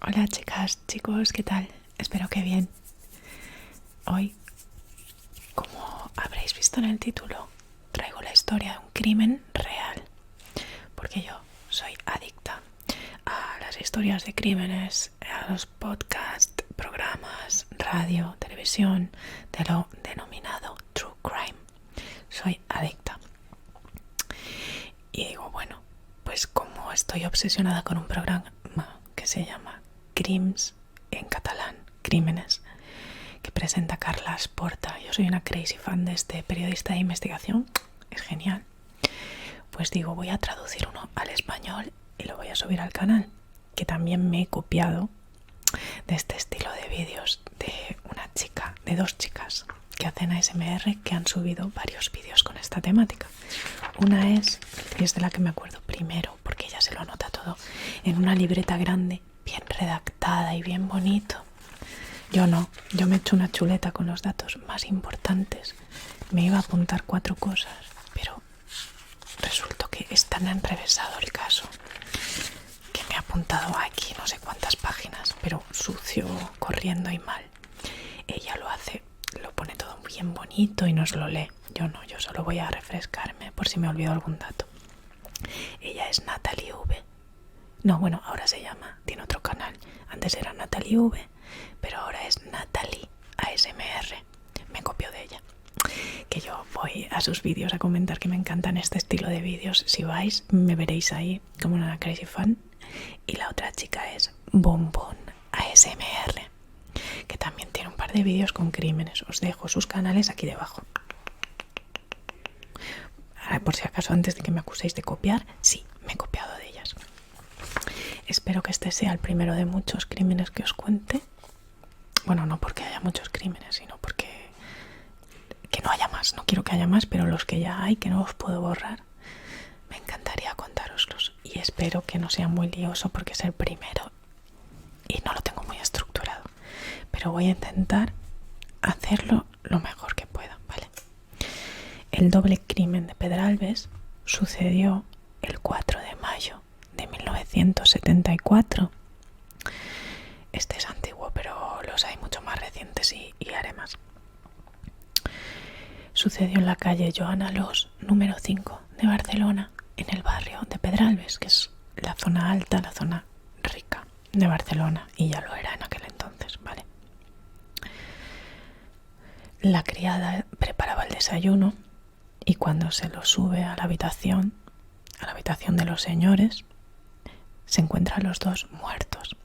Hola chicas, chicos, ¿qué tal? Espero que bien. Hoy, como habréis visto en el título, traigo la historia de un crimen real, porque yo soy adicta a las historias de crímenes, a los podcasts, programas, radio, televisión, de lo denominado True Crime. Soy adicta. Y digo, bueno, pues como estoy obsesionada con un programa que se llama Crims, en catalán, Crímenes, que presenta Carla Porta. Yo soy una crazy fan de este periodista de investigación, es genial. Pues digo, voy a traducir uno al español y lo voy a subir al canal, que también me he copiado de este estilo de vídeos de una chica, de dos chicas que hacen ASMR, que han subido varios vídeos con esta temática. Una es de la que me acuerdo primero, porque ella se lo anota todo en una libreta grande, bien redactada y bien bonito. Yo no, yo me he hecho una chuleta con los datos más importantes. Me iba a apuntar 4 cosas, pero resultó que es tan enrevesado el caso que me he apuntado aquí no sé cuántas páginas, pero sucio, corriendo y mal. Ella lo hace, lo pone todo bien bonito y nos lo lee. Yo no, yo solo voy a refrescarme por si me olvido algún dato. Ella es Natalie V. No, bueno, ahora se llama, tiene otro canal. Antes era Natalie V, pero ahora es Natalie ASMR. Me copio de ella. Que yo voy a sus vídeos a comentar que me encantan este estilo de vídeos. Si vais, me veréis ahí como una crazy fan. Y la otra chica es Bombón ASMR, que también tiene un par de vídeos con crímenes. Os dejo sus canales aquí debajo. Por si acaso, antes de que me acuséis de copiar, sí, me he copiado de ellas. Espero que este sea el primero de muchos crímenes que os cuente. Bueno, no porque haya muchos crímenes, sino porque que no haya más. No quiero que haya más, pero los que ya hay, que no os puedo borrar, me encantaría contároslos. Y espero que no sea muy lioso porque es el primero y no lo tengo muy estructurado. Pero voy a intentar hacerlo lo mejor que pueda, ¿vale? El doble crimen de Pedralbes sucedió el 4 de mayo de 1974. Este es antiguo, pero los hay mucho más recientes y haré más. Sucedió en la calle Joan Alós, número 5 de Barcelona, en el barrio de Pedralbes, que es la zona alta, la zona rica de Barcelona, y ya lo era en aquel entonces, ¿vale? La criada preparaba el desayuno y cuando se lo sube a la habitación de los señores, se encuentran los dos muertos,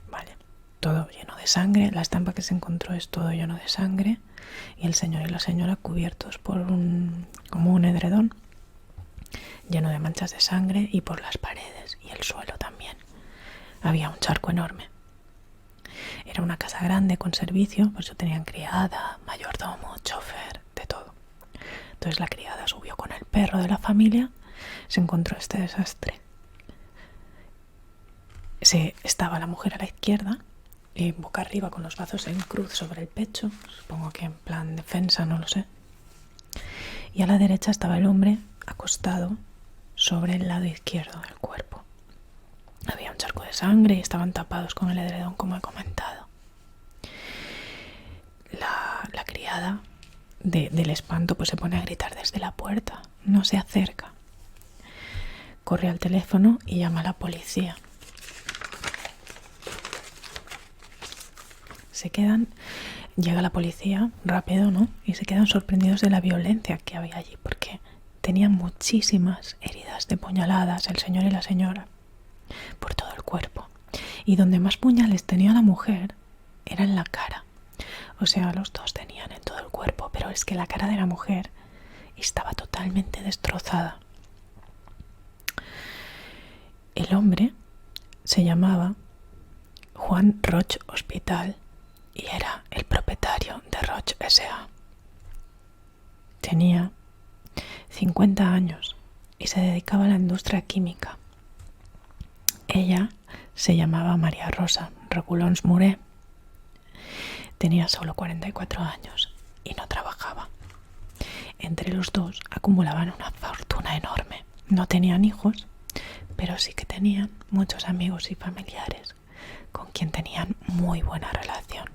¿vale? Todo lleno de sangre, la estampa que se encontró es todo lleno de sangre y el señor y la señora cubiertos por como un edredón lleno de manchas de sangre, y por las paredes y el suelo también había un charco enorme. Era una casa grande con servicio, por eso tenían criada, mayordomo, chofer, de todo. Entonces la criada subió con el perro de la familia, se encontró este desastre. Estaba la mujer a la izquierda, boca arriba con los brazos en cruz sobre el pecho, supongo que en plan defensa, no lo sé. Y a la derecha estaba el hombre acostado sobre el lado izquierdo del cuerpo. Había un charco de sangre y estaban tapados con el edredón, como he comentado. La criada del espanto pues se pone a gritar desde la puerta, no se acerca. Corre al teléfono y llama a la policía. Llega la policía rápido, ¿no? Y se quedan sorprendidos de la violencia que había allí, porque tenían muchísimas heridas de puñaladas el señor y la señora por todo el cuerpo. Y donde más puñales tenía la mujer era en la cara. O sea, los dos tenían en todo el cuerpo, pero es que la cara de la mujer estaba totalmente destrozada. El hombre se llamaba Juan Roig Hospital y era el propietario de Roig S.A. Tenía 50 años y se dedicaba a la industria química. Ella se llamaba María Rosa Regulons Muré. Tenía solo 44 años y no trabajaba. Entre los dos acumulaban una fortuna enorme. No tenían hijos, pero sí que tenían muchos amigos y familiares con quien tenían muy buena relación.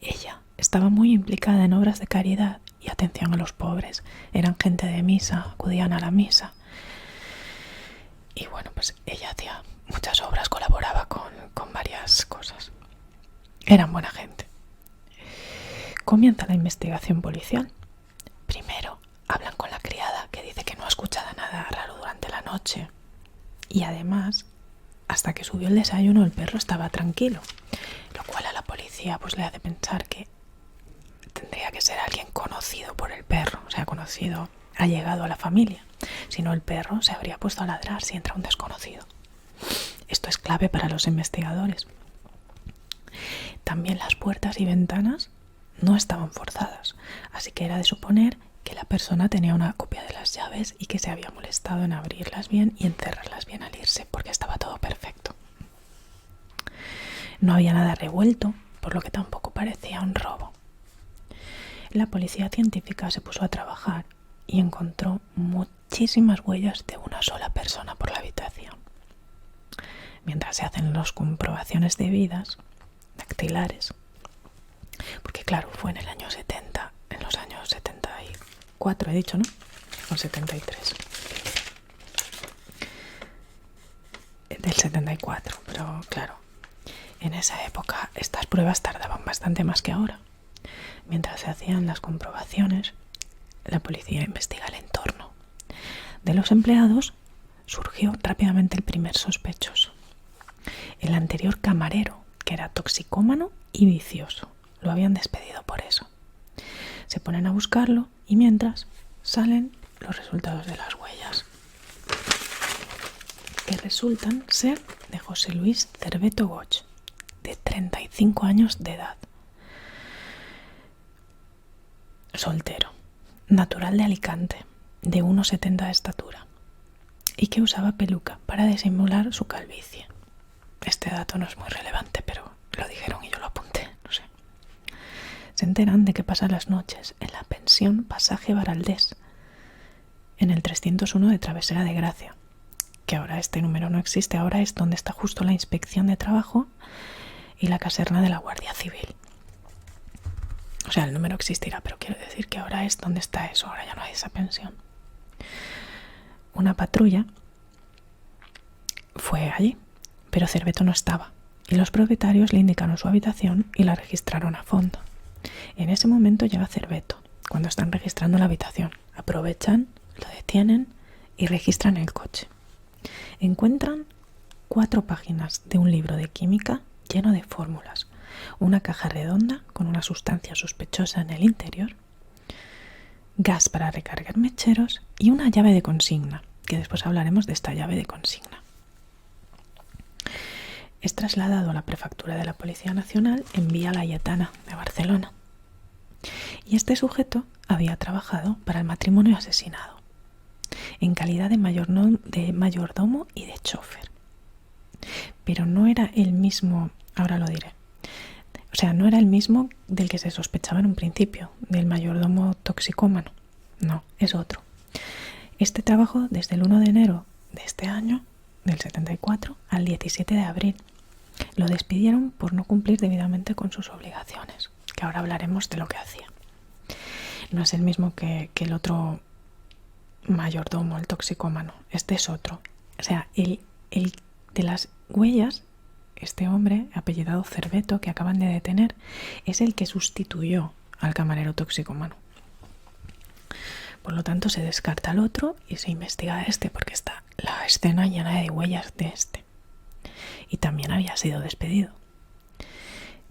Ella estaba muy implicada en obras de caridad y atención a los pobres. Eran gente de misa, acudían a la misa. Y bueno, pues ella hacía muchas obras, colaboraba con varias cosas. Eran buena gente. Comienza la investigación policial. Primero hablan con la criada, que dice que no ha escuchado nada raro durante la noche. Y además, hasta que subió el desayuno, el perro estaba tranquilo, lo cual a la policía pues le hace pensar que tendría que ser alguien conocido por el perro, o sea, conocido, allegado a la familia. Si no, el perro se habría puesto a ladrar si entra un desconocido. Esto es clave para los investigadores. También las puertas y ventanas no estaban forzadas, así que era de suponer que la persona tenía una copia de las llaves y que se había molestado en abrirlas bien y encerrarlas bien al irse, porque estaba todo perfecto. No había nada revuelto, por lo que tampoco parecía un robo. La policía científica se puso a trabajar y encontró muchísimas huellas de una sola persona por la habitación. Mientras se hacen las comprobaciones debidas, dactilares, porque claro, fue en el año 70, en los años 74 he dicho, ¿no? O 73. Del 74, pero claro, en esa época estas pruebas tardaban bastante más que ahora. Mientras se hacían las comprobaciones, la policía investiga el entorno. De los empleados surgió rápidamente el primer sospechoso. El anterior camarero, que era toxicómano y vicioso. Lo habían despedido por eso. Se ponen a buscarlo y mientras salen los resultados de las huellas, que resultan ser de José Luis Cerveto Goch, de 35 años de edad. Soltero, natural de Alicante, de 1,70 de estatura, y que usaba peluca para disimular su calvicie. Este dato no es muy relevante, pero lo dijeron y yo lo apunté, no sé. Se enteran de que pasa las noches en la pensión Pasaje Baraldés, en el 301 de Travesera de Gracia, que ahora este número no existe, ahora es donde está justo la inspección de trabajo y la caserna de la Guardia Civil. O sea, el número existirá, pero quiero decir que ahora es donde está eso, ahora ya no hay esa pensión. Una patrulla fue allí, pero Cerveto no estaba, y los propietarios le indicaron su habitación y la registraron a fondo. En ese momento llega Cerveto, cuando están registrando la habitación. Aprovechan, lo detienen y registran el coche. Encuentran 4 páginas de un libro de química lleno de fórmulas, una caja redonda con una sustancia sospechosa en el interior, gas para recargar mecheros y una llave de consigna, que después hablaremos de esta llave de consigna. Es trasladado a la prefectura de la Policía Nacional en Vía Laietana de Barcelona. Y este sujeto había trabajado para el matrimonio asesinado, en calidad de mayordomo y de chofer. Pero no era el mismo, ahora lo diré, o sea, no era el mismo del que se sospechaba en un principio, del mayordomo toxicómano. No, es otro. Este trabajó desde el 1 de enero de este año, del 74, al 17 de abril. Lo despidieron por no cumplir debidamente con sus obligaciones, que ahora hablaremos de lo que hacía. No es el mismo que el otro mayordomo, el toxicómano. Este es otro. O sea, el de las huellas, este hombre, apellidado Cerveto, que acaban de detener, es el que sustituyó al camarero toxicómano. Por lo tanto, se descarta al otro y se investiga a este, porque está la escena llena de huellas de este. Y también había sido despedido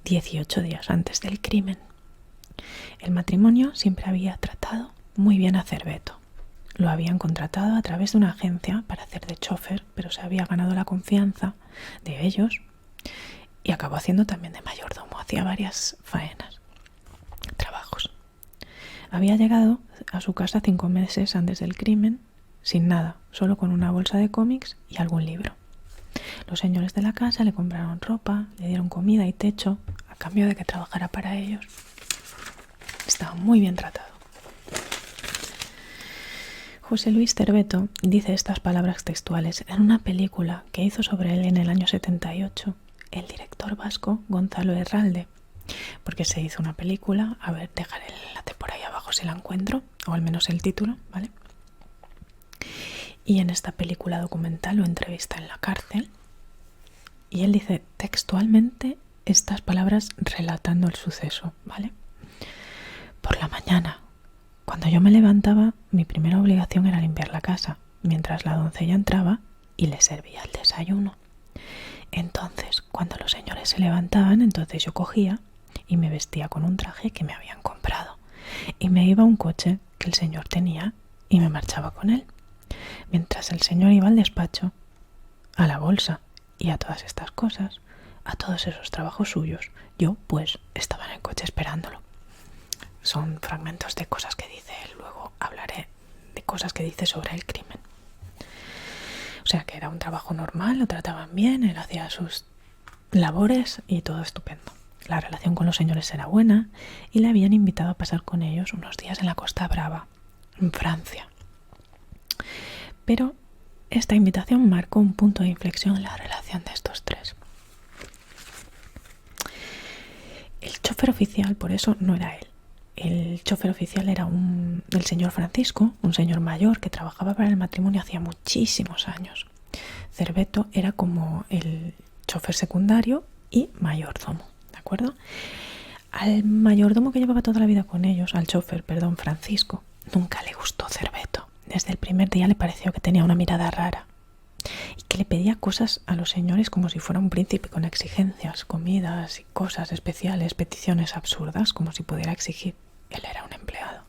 18 días antes del crimen. El matrimonio siempre había tratado muy bien a Cerveto. Lo habían contratado a través de una agencia para hacer de chofer, pero se había ganado la confianza de ellos y acabó haciendo también de mayordomo. Hacía varias faenas, trabajos. Había llegado a su casa 5 meses antes del crimen, sin nada, solo con una bolsa de cómics y algún libro. Los señores de la casa le compraron ropa, le dieron comida y techo a cambio de que trabajara para ellos. Estaba muy bien tratado. José Luis Cerveto dice estas palabras textuales en una película que hizo sobre él en el año 78 el director vasco Gonzalo Herralde, porque se hizo una película, a ver, dejaré el enlace por ahí abajo si la encuentro, o al menos el título, ¿vale? Y en esta película documental lo entrevista en la cárcel y él dice textualmente estas palabras relatando el suceso, ¿vale? Por la mañana, cuando yo me levantaba, mi primera obligación era limpiar la casa, mientras la doncella entraba y le servía el desayuno. Entonces, cuando los señores se levantaban, entonces yo cogía y me vestía con un traje que me habían comprado y me iba a un coche que el señor tenía y me marchaba con él. Mientras el señor iba al despacho, a la bolsa y a todas estas cosas, a todos esos trabajos suyos, yo pues estaba en el coche esperándolo. Son fragmentos de cosas que dice él, luego hablaré de cosas que dice sobre el crimen. O sea que era un trabajo normal, lo trataban bien, él hacía sus labores y todo estupendo. La relación con los señores era buena y le habían invitado a pasar con ellos unos días en la Costa Brava, en Francia. Pero esta invitación marcó un punto de inflexión en la relación de estos tres. El chofer oficial, por eso, no era él. El chofer oficial era el señor Francisco, un señor mayor que trabajaba para el matrimonio hacía muchísimos años. Cerveto era como el chofer secundario y mayordomo, ¿de acuerdo? Al mayordomo que llevaba toda la vida con ellos, al chofer, perdón, Francisco, nunca le gustó Cerveto. Desde el primer día le pareció que tenía una mirada rara y que le pedía cosas a los señores como si fuera un príncipe, con exigencias, comidas y cosas especiales, peticiones absurdas, como si pudiera exigir. Él era un empleado.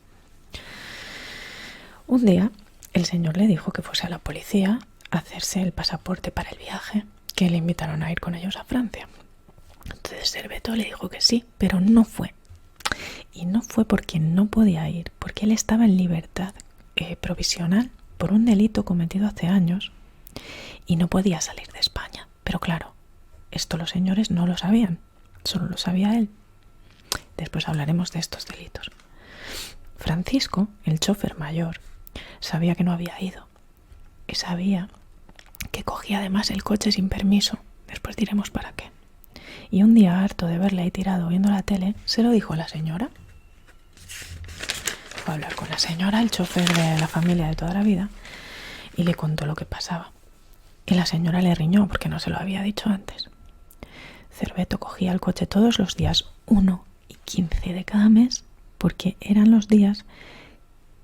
Un día el señor le dijo que fuese a la policía a hacerse el pasaporte para el viaje, que le invitaron a ir con ellos a Francia. Entonces Cerveto le dijo que sí, pero no fue. Y no fue porque no podía ir, porque él estaba en libertad provisional por un delito cometido hace años y no podía salir de España. Pero claro, esto los señores no lo sabían, solo lo sabía él. Después hablaremos de estos delitos. Francisco, el chofer mayor, sabía que no había ido y sabía que cogía además el coche sin permiso. Después diremos para qué. Y un día, harto de verle ahí tirado viendo la tele, se lo dijo a la señora. Fue a hablar con la señora, el chofer de la familia de toda la vida, y le contó lo que pasaba. Y la señora le riñó porque no se lo había dicho antes. Cerveto cogía el coche todos los días, 1 y 15 de cada mes, porque eran los días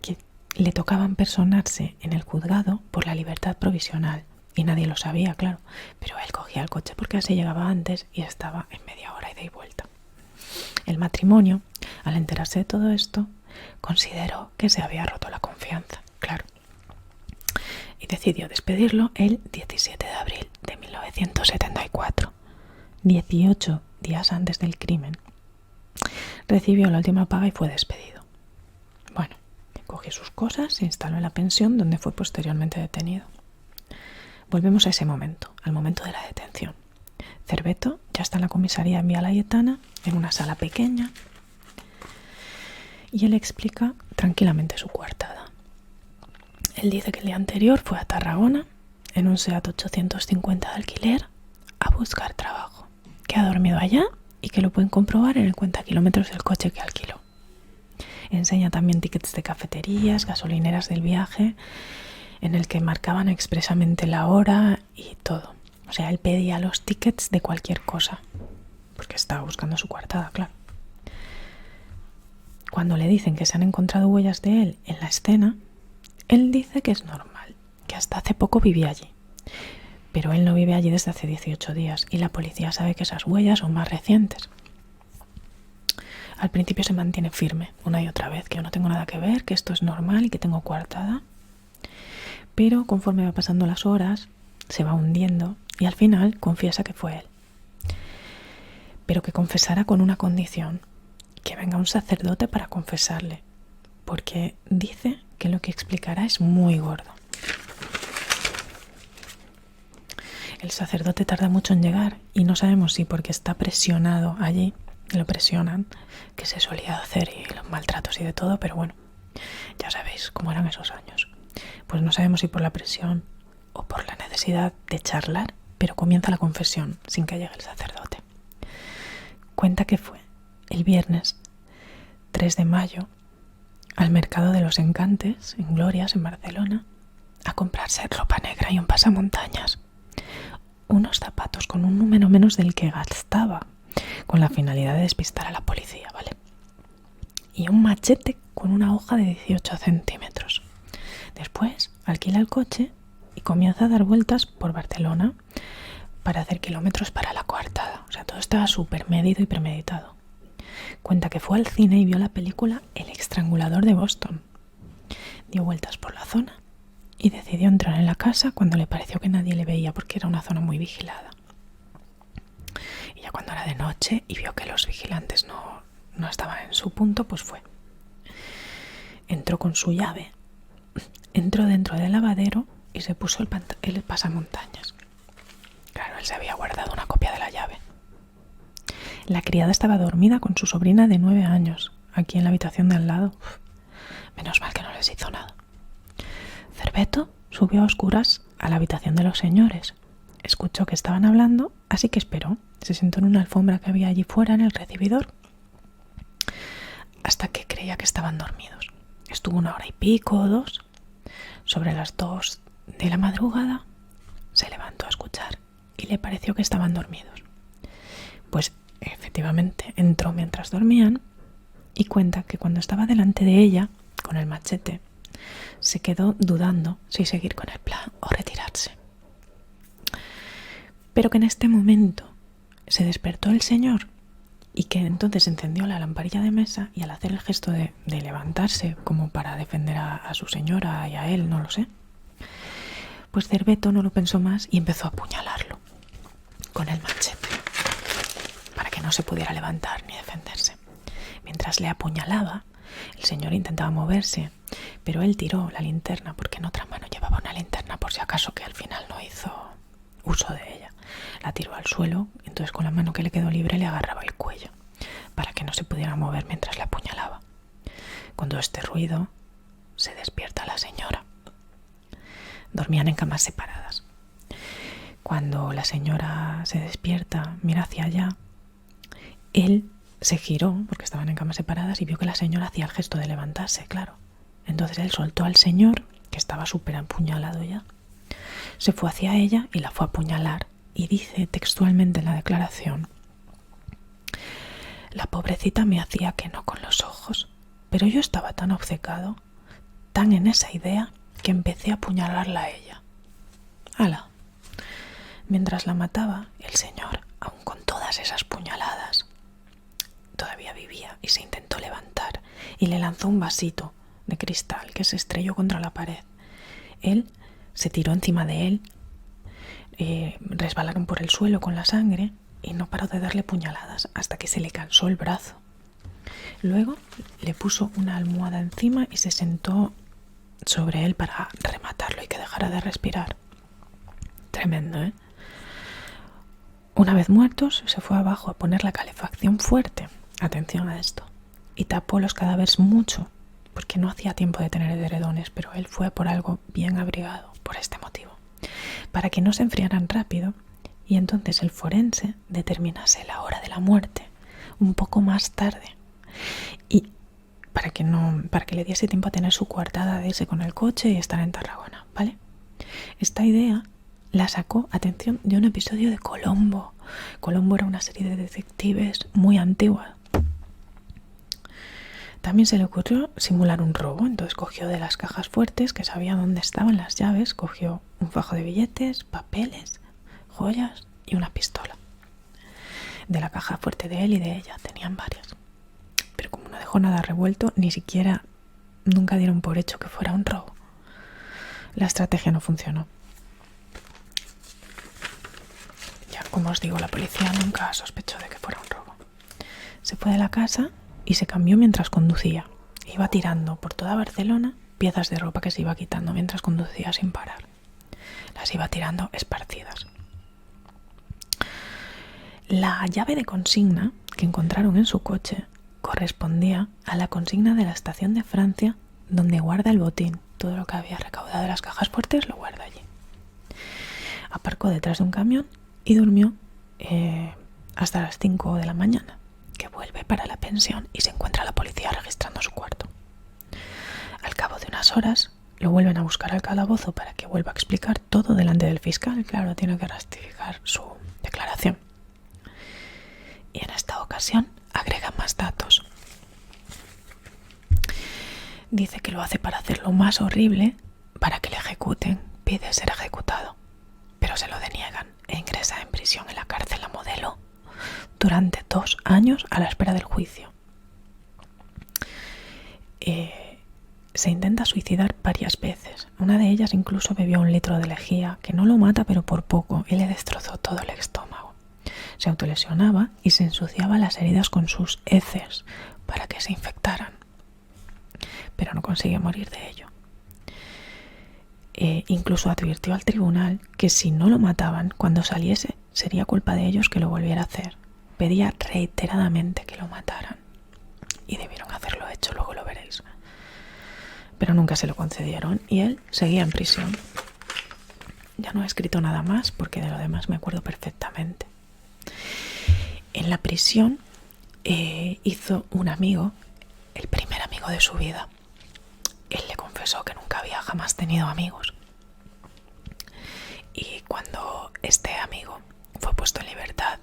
que le tocaban personarse en el juzgado por la libertad provisional. Y nadie lo sabía, claro, pero él cogía el coche porque así llegaba antes y estaba en media hora ida y vuelta. El matrimonio, al enterarse de todo esto, consideró que se había roto la confianza, claro, y decidió despedirlo el 17 de abril de 1974, 18 días antes del crimen. Recibió la última paga y fue despedido. Bueno, cogió sus cosas, se instaló en la pensión donde fue posteriormente detenido. Volvemos a ese momento, al momento de la detención. Cerveto ya está en la comisaría en Vía Layetana, en una sala pequeña, y él explica tranquilamente su coartada. Él dice que el día anterior fue a Tarragona, en un SEAT 850 de alquiler, a buscar trabajo, que ha dormido allá y que lo pueden comprobar en el cuentakilómetros del coche que alquiló. Enseña también tickets de cafeterías, gasolineras del viaje, en el que marcaban expresamente la hora y todo. O sea, él pedía los tickets de cualquier cosa, porque estaba buscando su coartada, claro. Cuando le dicen que se han encontrado huellas de él en la escena, él dice que es normal, que hasta hace poco vivía allí. Pero él no vive allí desde hace 18 días y la policía sabe que esas huellas son más recientes. Al principio se mantiene firme una y otra vez, que yo no tengo nada que ver, que esto es normal y que tengo coartada. Pero conforme va pasando las horas, se va hundiendo y al final confiesa que fue él. Pero que confesara con una condición, que venga un sacerdote para confesarle, porque dice que lo que explicará es muy gordo. El sacerdote tarda mucho en llegar y no sabemos si porque está presionado allí, lo presionan, que se solía hacer y los maltratos y de todo, pero bueno, ya sabéis cómo eran esos años. Pues no sabemos si por la presión o por la necesidad de charlar, pero comienza la confesión sin que llegue el sacerdote. Cuenta que fue el viernes 3 de mayo al mercado de los Encantes, en Glorias, en Barcelona, a comprarse ropa negra y un pasamontañas, unos zapatos con un número menos del que gastaba, con la finalidad de despistar a la policía, ¿vale? Y un machete con una hoja de 18 centímetros. Después alquila el coche y comienza a dar vueltas por Barcelona para hacer kilómetros para la coartada. O sea, todo estaba súper medido y premeditado. Cuenta que fue al cine y vio la película El Estrangulador de Boston. Dio vueltas por la zona y decidió entrar en la casa cuando le pareció que nadie le veía porque era una zona muy vigilada. Y ya cuando era de noche y vio que los vigilantes no estaban en su punto, pues fue. Entró con su llave, entró dentro del lavadero y se puso el pasamontañas. Claro, él se había guardado una copia de la llave. La criada estaba dormida con su sobrina de 9 años, aquí en la habitación de al lado. Menos mal que no les hizo nada. Cerveto subió a oscuras a la habitación de los señores. Escuchó que estaban hablando, así que esperó. Se sentó en una alfombra que había allí fuera en el recibidor, hasta que creía que estaban dormidos. Estuvo 1 hora y pico o 2. Sobre las 2 de la madrugada se levantó a escuchar y le pareció que estaban dormidos. Pues efectivamente entró mientras dormían y cuenta que cuando estaba delante de ella con el machete se quedó dudando si seguir con el plan o retirarse. Pero que en este momento se despertó el señor y que entonces encendió la lamparilla de mesa y al hacer el gesto de levantarse como para defender a su señora y a él, no lo sé, pues Cerveto no lo pensó más y empezó a apuñalarlo con el machete para que no se pudiera levantar ni defenderse. Mientras le apuñalaba, el señor intentaba moverse, pero él tiró la linterna porque en otra mano llevaba una linterna por si acaso, que al final no hizo uso de ella. La tiró al suelo, entonces con la mano que le quedó libre le agarraba el cuello para que no se pudiera mover mientras le apuñalaba. Con todo este ruido se despierta la señora. Dormían en camas separadas. Cuando la señora se despierta, mira hacia allá, él se giró, porque estaban en camas separadas, y vio que la señora hacía el gesto de levantarse, claro. Entonces él soltó al señor, que estaba súper apuñalado ya, se fue hacia ella y la fue a apuñalar, y dice textualmente en la declaración: la pobrecita me hacía que no con los ojos, pero yo estaba tan obcecado, tan en esa idea, que empecé a apuñalarla a ella. ¡Hala! Mientras la mataba, el señor, aun con todas esas puñaladas, todavía vivía y se intentó levantar y le lanzó un vasito de cristal que se estrelló contra la pared. Él se tiró encima de él, resbalaron por el suelo con la sangre y no paró de darle puñaladas hasta que se le cansó el brazo. Luego le puso una almohada encima y se sentó sobre él para rematarlo y que dejara de respirar. Tremendo, ¿eh? Una vez muertos, se fue abajo a poner la calefacción fuerte, atención a esto, y tapó los cadáveres mucho, porque no hacía tiempo de tener edredones, pero él fue por algo bien abrigado, por este motivo, para que no se enfriaran rápido, y entonces el forense determinase la hora de la muerte un poco más tarde, y para que le diese tiempo a tener su coartada de irse con el coche y estar en Tarragona, ¿vale? Esta idea la sacó, atención, de un episodio de Colombo. Colombo era una serie de detectives muy antigua. También se le ocurrió simular un robo, entonces cogió de las cajas fuertes, que sabía dónde estaban las llaves, cogió un fajo de billetes, papeles, joyas y una pistola. De la caja fuerte de él y de ella tenían varias. Pero como no dejó nada revuelto, ni siquiera nunca dieron por hecho que fuera un robo. La estrategia no funcionó. Ya, como os digo, la policía nunca sospechó de que fuera un robo. Se fue de la casa y se cambió mientras conducía. Iba tirando por toda Barcelona piezas de ropa que se iba quitando mientras conducía sin parar. Las iba tirando esparcidas. La llave de consigna que encontraron en su coche correspondía a la consigna de la estación de Francia donde guarda el botín. todo lo que había recaudado de las cajas fuertes, lo guarda allí. Aparcó detrás de un camión y durmió hasta las 5 de la mañana, que vuelve para la pensión y se encuentra la policía registrando su cuarto. Al cabo de unas horas lo vuelven a buscar al calabozo para que vuelva a explicar todo delante del fiscal. Claro, tiene que ratificar su declaración. Y en esta ocasión agrega más datos. Dice que lo hace para hacerlo más horrible, para que le ejecuten. Pide ser ejecutado, pero se lo deniegan e ingresa en prisión en la cárcel La Modelo durante 2 años a la espera del juicio. Se intenta suicidar varias veces. Una de ellas incluso bebió 1 litro de lejía, que no lo mata pero por poco, y le destrozó todo el estómago. Se autolesionaba y se ensuciaba las heridas con sus heces para que se infectaran, pero no consigue morir de ello. Incluso advirtió al tribunal que si no lo mataban, cuando saliese sería culpa de ellos que lo volviera a hacer. Pedía reiteradamente que lo mataran y debieron hacerlo hecho, luego lo veréis. Pero nunca se lo concedieron y él seguía en prisión. Ya no he escrito nada más porque de lo demás me acuerdo perfectamente. En la prisión hizo un amigo, el primer amigo de su vida. Él le confesó que nunca había jamás tenido amigos. Y cuando este amigo fue puesto en libertad,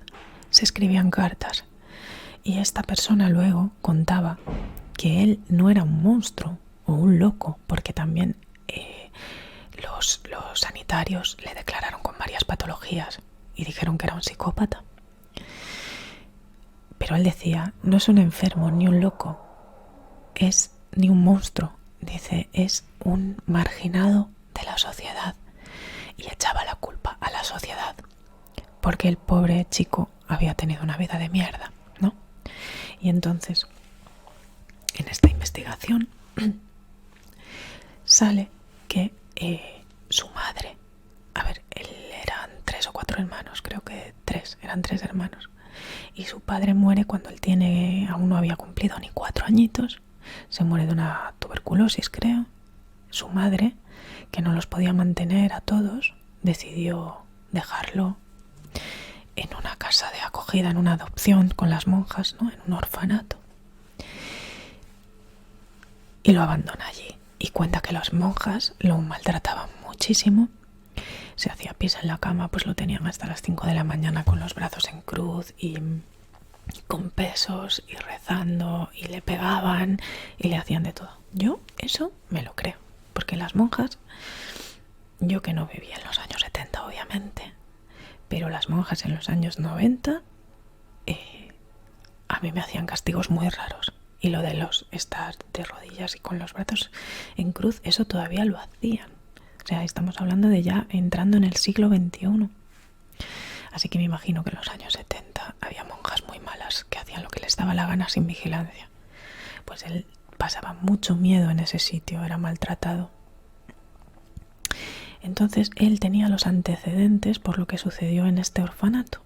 se escribían cartas. Y esta persona luego contaba que él no era un monstruo o un loco, porque también los sanitarios le declararon con varias patologías y dijeron que era un psicópata. Pero él decía, no es un enfermo ni un loco, ni un monstruo. Dice, es un marginado de la sociedad. Y echaba la culpa a la sociedad, porque el pobre chico había tenido una vida de mierda, ¿no? Y entonces, en esta investigación, sale que su madre, eran 3 o 4 hermanos, creo que eran 3 hermanos, y su padre muere cuando él aún no había cumplido ni 4 añitos, se muere de una tuberculosis, creo. Su madre, que no los podía mantener a todos, decidió dejarlo en una casa de acogida, en una adopción con las monjas, ¿no? En un orfanato. Y lo abandona allí. Y cuenta que las monjas lo maltrataban muchísimo. Se hacía pis en la cama, pues lo tenían hasta las 5 de la mañana con los brazos en cruz y con pesos y rezando, y le pegaban y le hacían de todo. Yo eso me lo creo, porque las monjas, yo que no vivía en los años 70 obviamente, pero las monjas en los años 90 a mí me hacían castigos muy raros. Y lo de estar de rodillas y con los brazos en cruz, eso todavía lo hacían. O sea, estamos hablando de ya entrando en el siglo XXI. Así que me imagino que en los años 70 había monjas muy malas que hacían lo que les daba la gana sin vigilancia. Pues él pasaba mucho miedo en ese sitio, era maltratado. Entonces él tenía los antecedentes por lo que sucedió en este orfanato.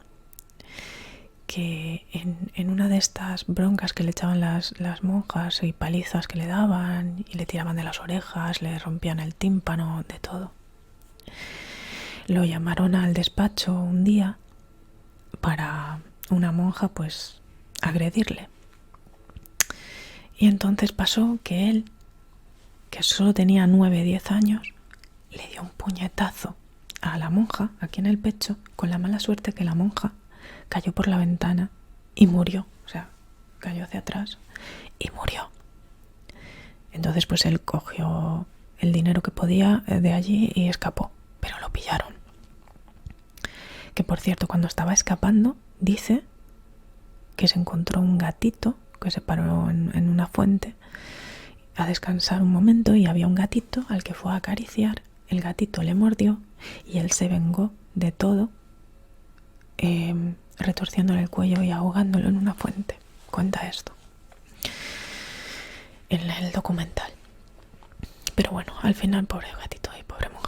Que en una de estas broncas que le echaban las monjas y palizas que le daban y le tiraban de las orejas, le rompían el tímpano, de todo. Lo llamaron al despacho un día para una monja pues agredirle. Y entonces pasó que él, que solo tenía 9-10 años, le dio un puñetazo a la monja aquí en el pecho, con la mala suerte que la monja cayó por la ventana y murió. O sea, cayó hacia atrás y murió. Entonces pues él cogió el dinero que podía de allí y escapó, pero lo pillaron. Que por cierto, cuando estaba escapando, dice que se encontró un gatito que se paró en una fuente a descansar un momento, y había un gatito al que fue a acariciar. El gatito le mordió y él se vengó de todo, retorciéndole el cuello y ahogándolo en una fuente. Cuenta esto en el documental. Pero bueno, al final, pobre gatito y pobre monja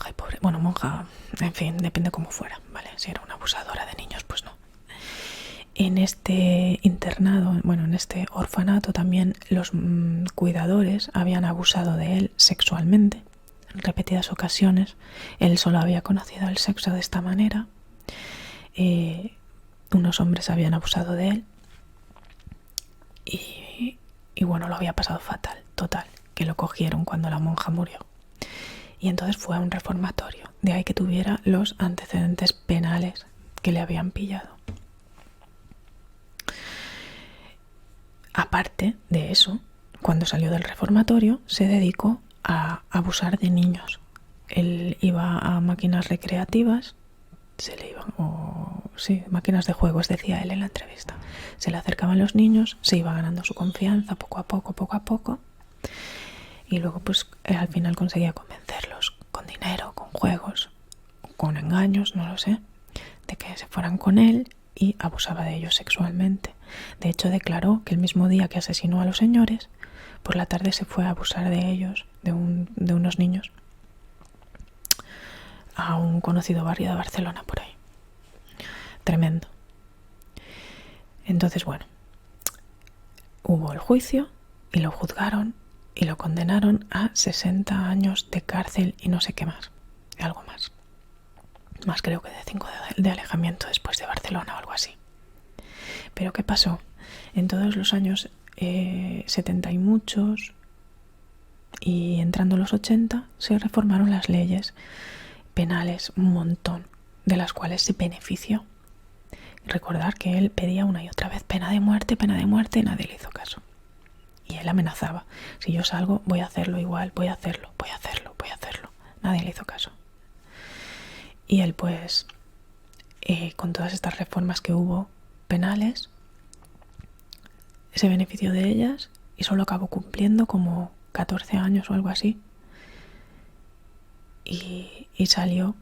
monja, en fin, depende cómo fuera, ¿vale? Si era una abusadora de niños, pues no. En este internado, en este orfanato también los cuidadores habían abusado de él sexualmente repetidas ocasiones. Él solo había conocido el sexo de esta manera. Unos hombres habían abusado de él y bueno, lo había pasado fatal, total, que lo cogieron cuando la monja murió. Y entonces fue a un reformatorio, de ahí que tuviera los antecedentes penales que le habían pillado. Aparte de eso, cuando salió del reformatorio, se dedicó a abusar de niños. Él iba a máquinas recreativas, máquinas de juegos, decía él en la entrevista. Se le acercaban los niños, se iba ganando su confianza poco a poco, y luego pues al final conseguía convencerlos con dinero, con juegos, con engaños, no lo sé, de que se fueran con él, y abusaba de ellos sexualmente. De hecho, declaró que el mismo día que asesinó a los señores, por la tarde se fue a abusar de ellos, de unos niños, a un conocido barrio de Barcelona por ahí. Tremendo. Entonces, bueno, hubo el juicio y lo juzgaron y lo condenaron a 60 años de cárcel y no sé qué más, algo más. Más creo que de 5 de alejamiento después de Barcelona o algo así. Pero ¿qué pasó? En todos los años 70 y muchos, y entrando los 80, se reformaron las leyes penales, un montón, de las cuales se benefició. Recordar que él pedía una y otra vez pena de muerte, y nadie le hizo caso. Y él amenazaba: si yo salgo, voy a hacerlo igual, voy a hacerlo. Nadie le hizo caso. Y él pues, con todas estas reformas que hubo penales, se benefició de ellas y solo acabó cumpliendo como 14 años o algo así. Y salió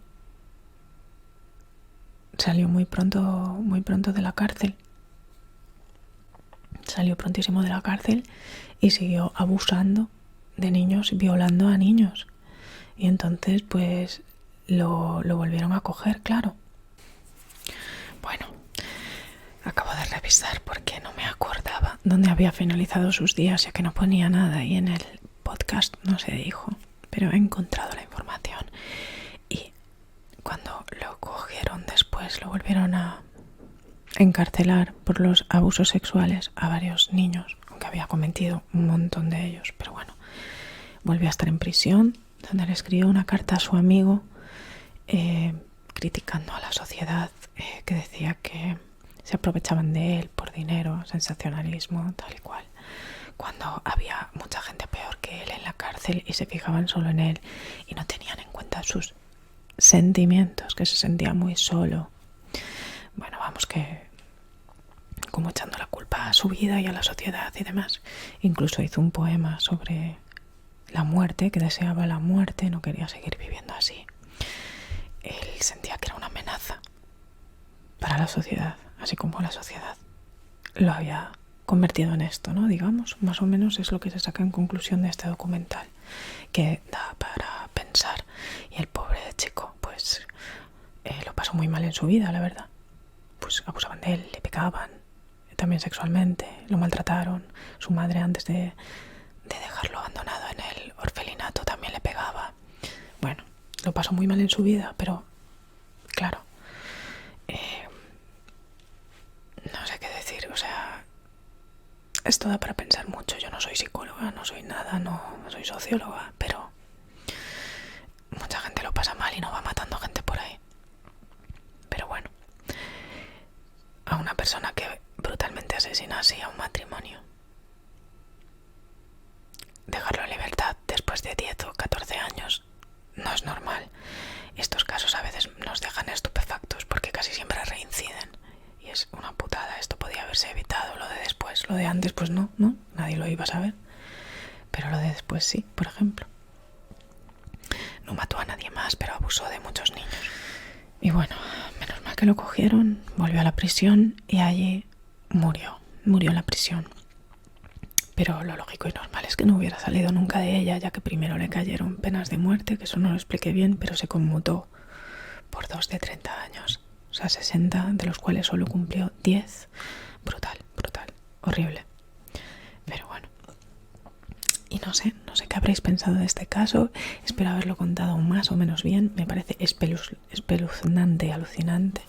muy pronto de la cárcel. Salió prontísimo de la cárcel y siguió abusando de niños, violando a niños. Y entonces pues lo volvieron a coger, claro. Bueno, acabo de revisar porque no me acordaba dónde había finalizado sus días, ya que no ponía nada y en el podcast no se dijo, pero he encontrado la información. Y cuando lo cogieron después, lo volvieron a encarcelar por los abusos sexuales a varios niños, aunque había cometido un montón de ellos. Pero bueno, volvió a estar en prisión, donde le escribió una carta a su amigo criticando a la sociedad, que decía que se aprovechaban de él por dinero, sensacionalismo, tal y cual, cuando había mucha gente peor que él en la cárcel y se fijaban solo en él y no tenían en cuenta sus sentimientos, que se sentía muy solo. Bueno, vamos, que como echando la culpa a su vida y a la sociedad y demás. Incluso hizo un poema sobre la muerte, que deseaba la muerte, no quería seguir viviendo así. Él sentía que era una amenaza para la sociedad, así como la sociedad lo había convertido en esto, ¿no? Digamos, más o menos es lo que se saca en conclusión de este documental, que da para pensar. Y el pobre chico, pues, lo pasó muy mal en su vida, la verdad. Pues abusaban de él, le pegaban, también sexualmente, lo maltrataron. Su madre, antes de dejarlo abandonado en el orfelinato, también le pegaba. Bueno, lo pasó muy mal en su vida, pero claro, no sé qué decir, o sea, esto da para pensar mucho. Yo no soy psicóloga, no soy nada, no soy socióloga, pero mucha gente lo pasa mal y no va matando gente por ahí. Pero bueno, a una persona que brutalmente asesina así a un matrimonio, dejarlo en libertad después de 10 o 14 años no es normal. Estos casos a veces nos dejan estupefactos porque casi siempre reinciden y es una putada. Esto podía haberse evitado, lo de después. Lo de antes pues no, nadie lo iba a saber, pero lo de después sí. Por ejemplo, no mató a nadie más, pero abusó de muchos niños. Y bueno, menos mal que lo cogieron, volvió a la prisión y allí murió en la prisión. Pero lo lógico y normal es que no hubiera salido nunca de ella, ya que primero le cayeron penas de muerte, que eso no lo expliqué bien, pero se conmutó por 2 de 30 años. O sea, 60, de los cuales solo cumplió 10. Brutal, horrible. Pero bueno. Y no sé qué habréis pensado de este caso. Espero haberlo contado más o menos bien. Me parece espeluznante, alucinante.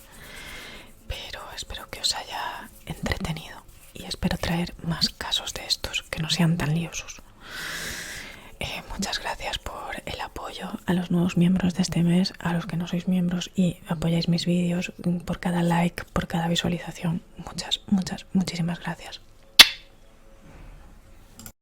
Pero espero que os haya entretenido y espero traer más casos de estos que no sean tan liosos. Muchas gracias por el apoyo a los nuevos miembros de este mes, a los que no sois miembros y apoyáis mis vídeos, por cada like, por cada visualización. Muchísimas gracias.